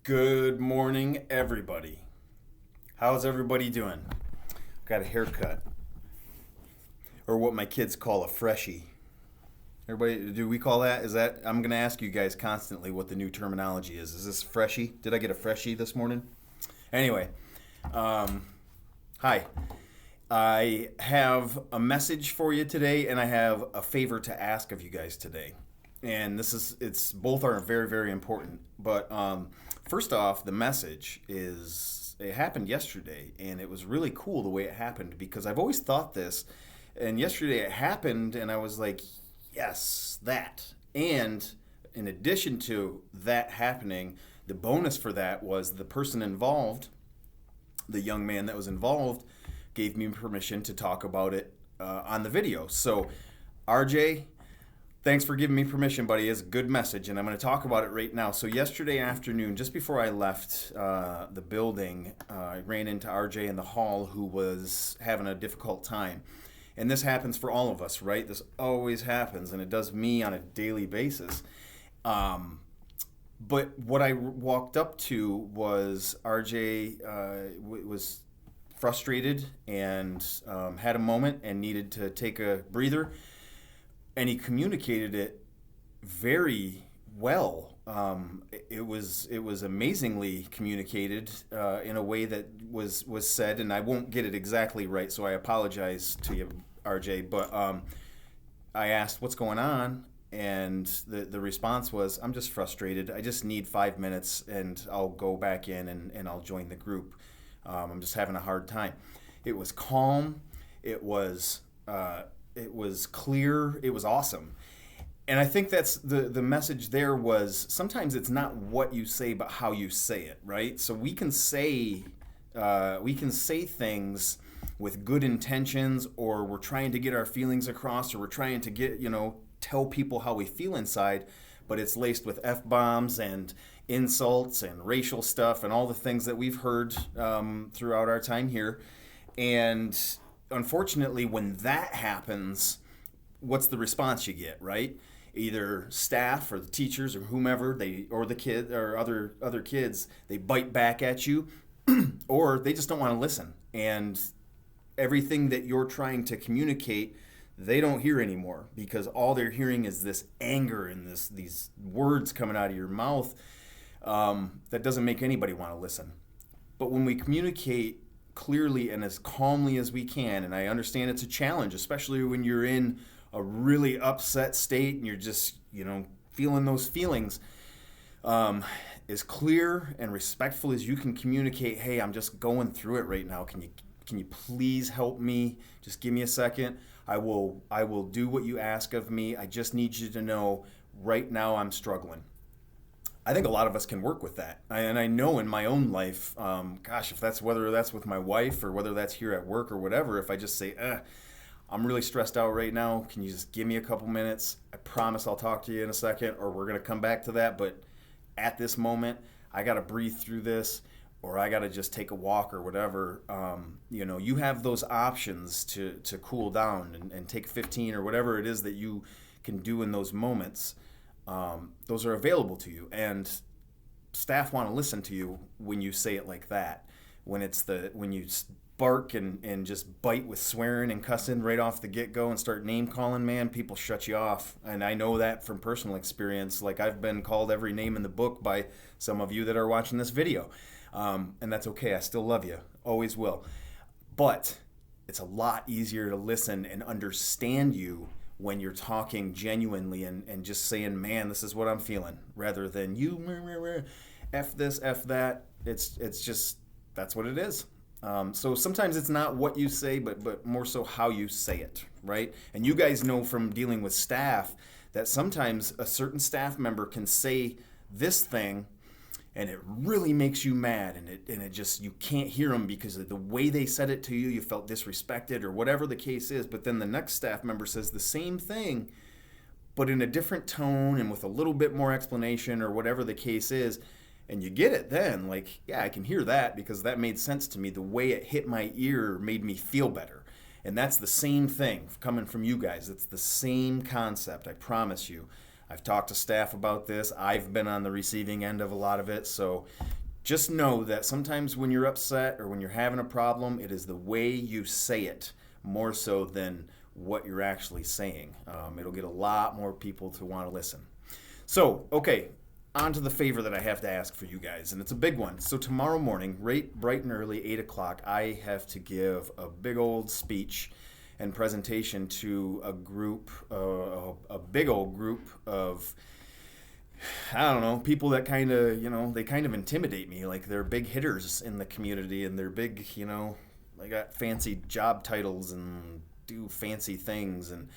Good morning, everybody. How's everybody doing? Got a haircut, or what my kids call a freshie. Everybody, do we call that? Is that? I'm gonna ask you guys constantly what the new terminology is. Is this freshie? Did I get a freshie this morning? Anyway, um, hi. I have a message for you today, and I have a favor to ask of you guys today. And it's both are very, very important. But first off, the message is it happened yesterday, and it was really cool the way it happened because I've always thought this, and yesterday it happened, and I was like, yes, that. And in addition to that happening, the bonus for that was the person involved, the young man that was involved, gave me permission to talk about it on the video. So, RJ, thanks for giving me permission, buddy. It's a good message, and I'm going to talk about it right now. So, yesterday afternoon, just before I left the building, I ran into RJ in the hall who was having a difficult time. And this happens for all of us, right? This always happens, and it does me on a daily basis. But what I walked up to was RJ was frustrated and had a moment and needed to take a breather, and he communicated it very well. It was amazingly communicated in a way that was said, and I won't get it exactly right, so I apologize to you, RJ. But I asked what's going on, and the response was, I'm just frustrated. I just need 5 minutes, and I'll go back in and I'll join the group. I'm just having a hard time. It was calm. It was clear. It was awesome. And I think that's the message there was sometimes it's not what you say, but how you say it, right? So we can say things with good intentions, or we're trying to get our feelings across, or we're trying to tell people how we feel inside, but it's laced with F-bombs and insults and racial stuff and all the things that we've heard throughout our time here. And unfortunately, when that happens, what's the response you get, right? Either staff or the teachers or whomever or the kid or other kids, they bite back at you, or they just don't want to listen. And everything that you're trying to communicate, they don't hear anymore because all they're hearing is this anger and these words coming out of your mouth that doesn't make anybody want to listen. But when we communicate clearly and as calmly as we can, and I understand it's a challenge, especially when you're in a really upset state and you're just, feeling those feelings, as clear and respectful as you can communicate, hey, I'm just going through it right now. Can you please help me? Just give me a second. I will do what you ask of me. I just need you to know right now I'm struggling. I think a lot of us can work with that. And I know in my own life, if whether that's with my wife or whether that's here at work or whatever, if I just say, I'm really stressed out right now. Can you just give me a couple minutes? I promise I'll talk to you in a second, or we're going to come back to that. But at this moment, I got to breathe through this, or I got to just take a walk or whatever. You have those options to cool down and take 15 or whatever it is that you can do in those moments. Those are available to you, and staff want to listen to you when you say it like that. When you bark and just bite with swearing and cussing right off the get-go and start name calling, man, people shut you off. And I know that from personal experience. Like, I've been called every name in the book by some of you that are watching this video. And that's okay. I still love you. Always will. But it's a lot easier to listen and understand you when you're talking genuinely and just saying, man, this is what I'm feeling, rather than you, F this, F that. It's just, that's what it is. So sometimes it's not what you say, but more so how you say it, right? And you guys know from dealing with staff that sometimes a certain staff member can say this thing and it really makes you mad, and it just, you can't hear them because of the way they said it to you. You felt disrespected or whatever the case is. But then the next staff member says the same thing, but in a different tone and with a little bit more explanation or whatever the case is. And you get it then, like, yeah, I can hear that because that made sense to me. The way it hit my ear made me feel better. And that's the same thing coming from you guys. It's the same concept, I promise you. I've talked to staff about this. I've been on the receiving end of a lot of it. So just know that sometimes when you're upset or when you're having a problem, it is the way you say it more so than what you're actually saying. It'll get a lot more people to want to listen. So, okay, on to the favor that I have to ask for you guys, and it's a big one. So tomorrow morning, right bright and early, 8 o'clock, I have to give a big old speech and presentation to a group, a big old group of, I don't know, people that kind of, they kind of intimidate me. Like they're big hitters in the community, and they're big, they got fancy job titles and do fancy things. And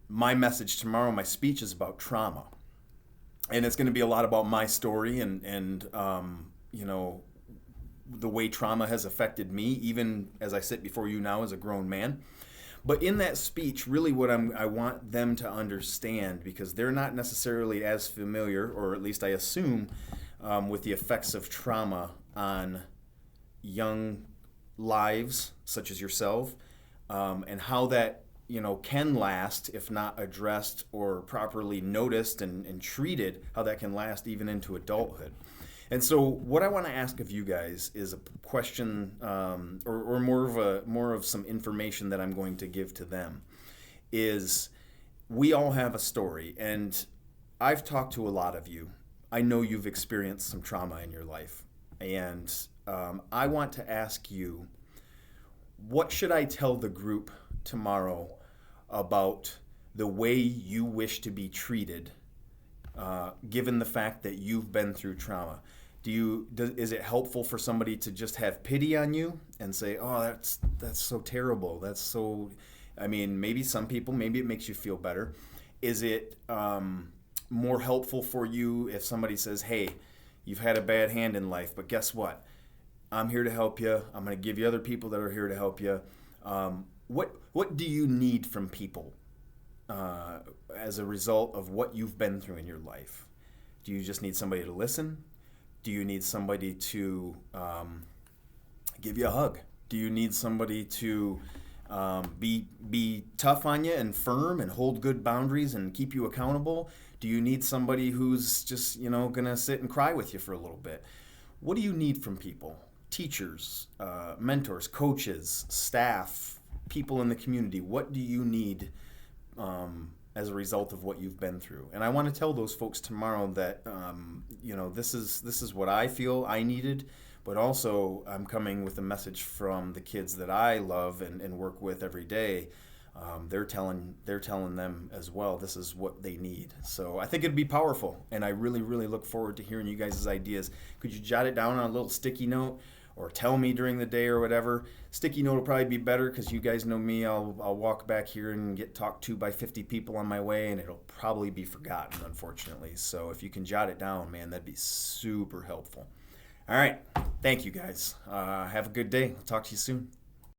my message tomorrow, my speech is about trauma. And it's going to be a lot about my story and the way trauma has affected me, even as I sit before you now as a grown man. But in that speech, really what I want them to understand, because they're not necessarily as familiar, or at least I assume, with the effects of trauma on young lives, such as yourself, and how that can last if not addressed or properly noticed and treated, how that can last even into adulthood. And so what I want to ask of you guys is a question, or more of some information that I'm going to give to them, is we all have a story, and I've talked to a lot of you. I know you've experienced some trauma in your life, and I want to ask you, what should I tell the group tomorrow about the way you wish to be treated, given the fact that you've been through trauma? Is it helpful for somebody to just have pity on you and say, "Oh, that's so terrible. That's so," maybe some people, maybe it makes you feel better. Is it more helpful for you if somebody says, "Hey, you've had a bad hand in life, but guess what? I'm here to help you. I'm going to give you other people that are here to help you." What do you need from people as a result of what you've been through in your life? Do you just need somebody to listen? Do you need somebody to give you a hug? Do you need somebody to be tough on you and firm and hold good boundaries and keep you accountable? Do you need somebody who's just gonna sit and cry with you for a little bit? What do you need from people? Teachers, mentors, coaches, staff, people in the community. What do you need as a result of what you've been through? And I want to tell those folks tomorrow that this is what I feel I needed, but also I'm coming with a message from the kids that I love and work with every day. They're telling them as well, this is what they need. So I think it'd be powerful, and I really, really look forward to hearing you guys' ideas. Could you jot it down on a little sticky note, or tell me during the day or whatever? Sticky note will probably be better, because you guys know me. I'll walk back here and get talked to by 50 people on my way, and it'll probably be forgotten, unfortunately. So if you can jot it down, man, that'd be super helpful. All right. Thank you, guys. Have a good day. I'll talk to you soon.